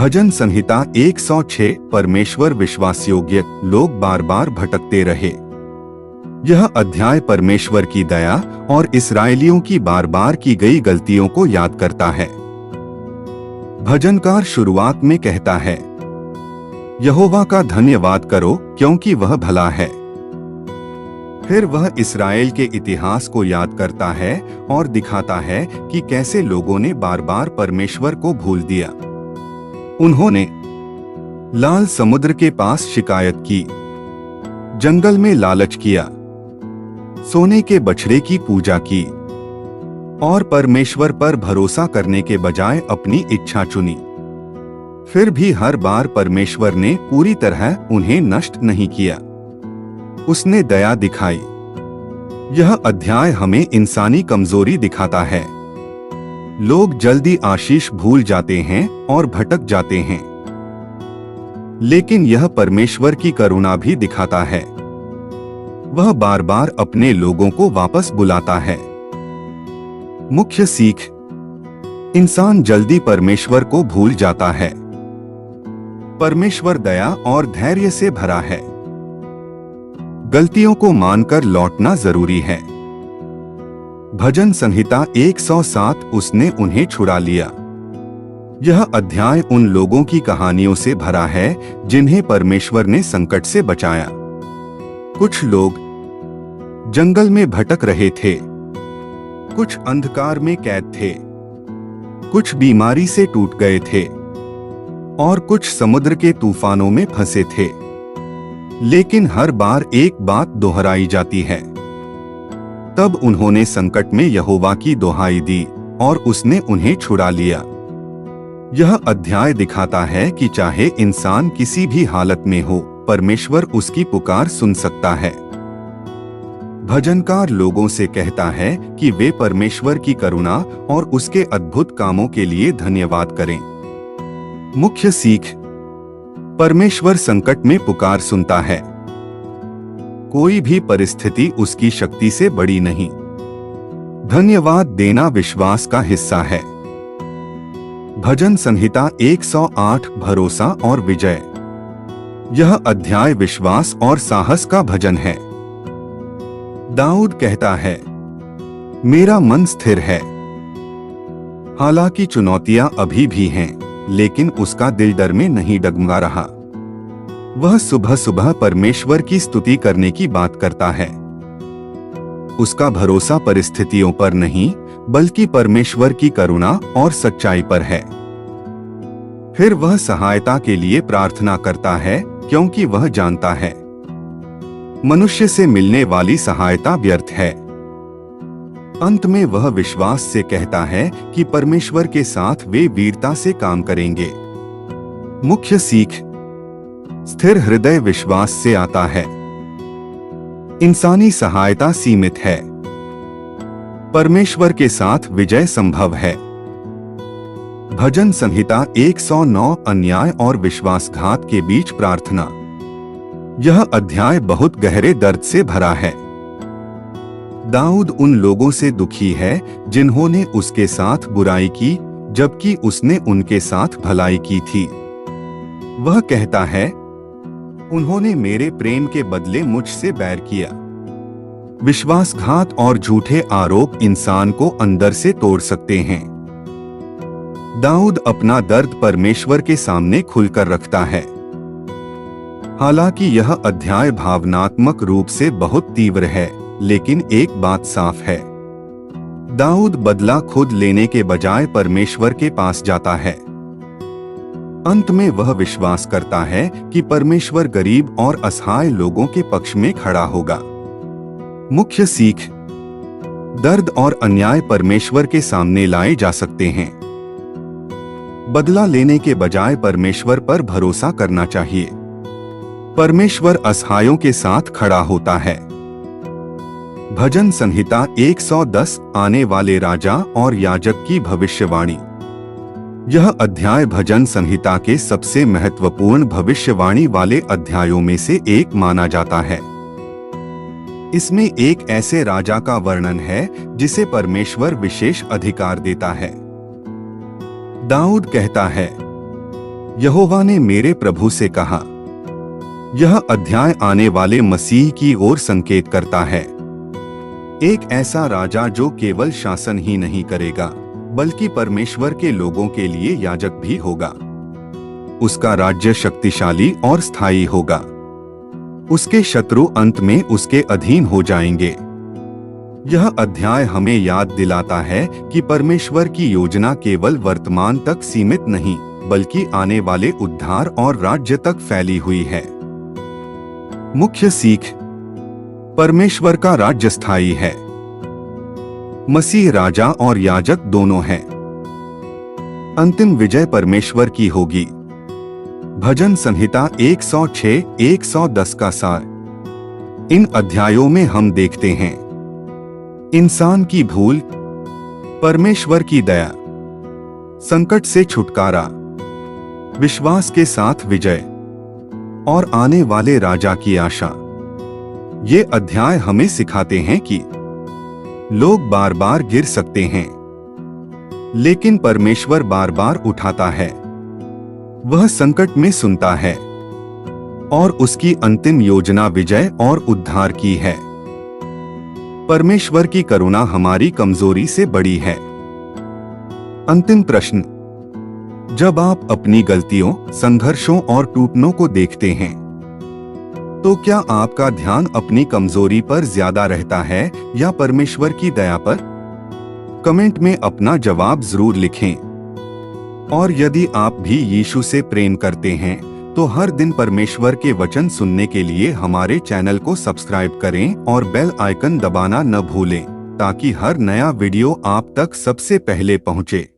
भजन संहिता 106 परमेश्वर विश्वासयोग्य लोग बार बार भटकते रहे। यह अध्याय परमेश्वर की दया और इस्राएलियों की बार बार की गई गलतियों को याद करता है। भजनकार शुरुआत में कहता है, यहोवा का धन्यवाद करो क्योंकि वह भला है। फिर वह इस्राएल के इतिहास को याद करता है और दिखाता है कि कैसे लोगों ने बार बार परमेश्वर को भूल दिया। उन्होंने लाल समुद्र के पास शिकायत की, जंगल में लालच किया, सोने के बछड़े की पूजा की और परमेश्वर पर भरोसा करने के बजाय अपनी इच्छा चुनी। फिर भी हर बार परमेश्वर ने पूरी तरह उन्हें नष्ट नहीं किया, उसने दया दिखाई। यह अध्याय हमें इंसानी कमजोरी दिखाता है। लोग जल्दी आशीष भूल जाते हैं और भटक जाते हैं, लेकिन यह परमेश्वर की करुणा भी दिखाता है। वह बार बार अपने लोगों को वापस बुलाता है। मुख्य सीख, इंसान जल्दी परमेश्वर को भूल जाता है। परमेश्वर दया और धैर्य से भरा है। गलतियों को मानकर लौटना जरूरी है। भजन संहिता 107 उसने उन्हें छुड़ा लिया। यह अध्याय उन लोगों की कहानियों से भरा है जिन्हें परमेश्वर ने संकट से बचाया। कुछ लोग जंगल में भटक रहे थे, कुछ अंधकार में कैद थे, कुछ बीमारी से टूट गए थे और कुछ समुद्र के तूफानों में फंसे थे। लेकिन हर बार एक बात दोहराई जाती है। तब उन्होंने संकट में यहोवा की दुहाई दी और उसने उन्हें छुड़ा लिया। यह अध्याय दिखाता है कि चाहे इंसान किसी भी हालत में हो, परमेश्वर उसकी पुकार सुन सकता है। भजनकार लोगों से कहता है कि वे परमेश्वर की करुणा और उसके अद्भुत कामों के लिए धन्यवाद करें। मुख्य सीख, परमेश्वर संकट में पुकार सुनता है। कोई भी परिस्थिति उसकी शक्ति से बड़ी नहीं। धन्यवाद देना विश्वास का हिस्सा है। भजन संहिता 108 भरोसा और विजय। यह अध्याय विश्वास और साहस का भजन है। दाऊद कहता है, मेरा मन स्थिर है। हालांकि चुनौतियां अभी भी हैं, लेकिन उसका दिल डर में नहीं डगमगा रहा। वह सुबह सुबह परमेश्वर की स्तुति करने की बात करता है। उसका भरोसा परिस्थितियों पर नहीं, बल्कि परमेश्वर की करुणा और सच्चाई पर है। फिर वह सहायता के लिए प्रार्थना करता है, क्योंकि वह जानता है मनुष्य से मिलने वाली सहायता व्यर्थ है। अंत में वह विश्वास से कहता है कि परमेश्वर के साथ वे वीरता से काम करेंगे। मुख्य सीख, स्थिर हृदय विश्वास से आता है। इंसानी सहायता सीमित है। परमेश्वर के साथ विजय संभव है। भजन संहिता 109 अन्याय और विश्वासघात के बीच प्रार्थना। यह अध्याय बहुत गहरे दर्द से भरा है। दाऊद उन लोगों से दुखी है जिन्होंने उसके साथ बुराई की, जबकि उसने उनके साथ भलाई की थी। वह कहता है, उन्होंने मेरे प्रेम के बदले मुझसे बैर किया। विश्वासघात और झूठे आरोप इंसान को अंदर से तोड़ सकते हैं। दाऊद अपना दर्द परमेश्वर के सामने खुलकर रखता है। हालांकि यह अध्याय भावनात्मक रूप से बहुत तीव्र है, लेकिन एक बात साफ है। दाऊद बदला खुद लेने के बजाय परमेश्वर के पास जाता है। अंत में वह विश्वास करता है कि परमेश्वर गरीब और असहाय लोगों के पक्ष में खड़ा होगा। मुख्य सीख, दर्द और अन्याय परमेश्वर के सामने लाए जा सकते हैं। बदला लेने के बजाय परमेश्वर पर भरोसा करना चाहिए। परमेश्वर असहायों के साथ खड़ा होता है। भजन संहिता 110 आने वाले राजा और याजक की भविष्यवाणी। यह अध्याय भजन संहिता के सबसे महत्वपूर्ण भविष्यवाणी वाले अध्यायों में से एक माना जाता है। इसमें एक ऐसे राजा का वर्णन है जिसे परमेश्वर विशेष अधिकार देता है। दाऊद कहता है, यहोवा ने मेरे प्रभु से कहा। यह अध्याय आने वाले मसीह की ओर संकेत करता है, एक ऐसा राजा जो केवल शासन ही नहीं करेगा बल्कि परमेश्वर के लोगों के लिए याजक भी होगा। उसका राज्य शक्तिशाली और स्थायी होगा। उसके शत्रु अंत में उसके अधीन हो जाएंगे। यह अध्याय हमें याद दिलाता है कि परमेश्वर की योजना केवल वर्तमान तक सीमित नहीं बल्कि आने वाले उद्धार और राज्य तक फैली हुई है। मुख्य सीख, परमेश्वर का राज्य स्थायी है। मसीह राजा और याजक दोनों हैं। अंतिम विजय परमेश्वर की होगी। भजन संहिता 106-110 का सार। इन अध्यायों में हम देखते हैं इंसान की भूल, परमेश्वर की दया, संकट से छुटकारा, विश्वास के साथ विजय और आने वाले राजा की आशा। ये अध्याय हमें सिखाते हैं कि लोग बार बार गिर सकते हैं, लेकिन परमेश्वर बार बार उठाता है। वह संकट में सुनता है और उसकी अंतिम योजना विजय और उद्धार की है। परमेश्वर की करुणा हमारी कमजोरी से बड़ी है। अंतिम प्रश्न, जब आप अपनी गलतियों, संघर्षों और टूटनों को देखते हैं तो क्या आपका ध्यान अपनी कमजोरी पर ज्यादा रहता है या परमेश्वर की दया पर? कमेंट में अपना जवाब जरूर लिखें। और यदि आप भी यीशु से प्रेम करते हैं तो हर दिन परमेश्वर के वचन सुनने के लिए हमारे चैनल को सब्सक्राइब करें और बेल आइकन दबाना न भूलें ताकि हर नया वीडियो आप तक सबसे पहले पहुंचे।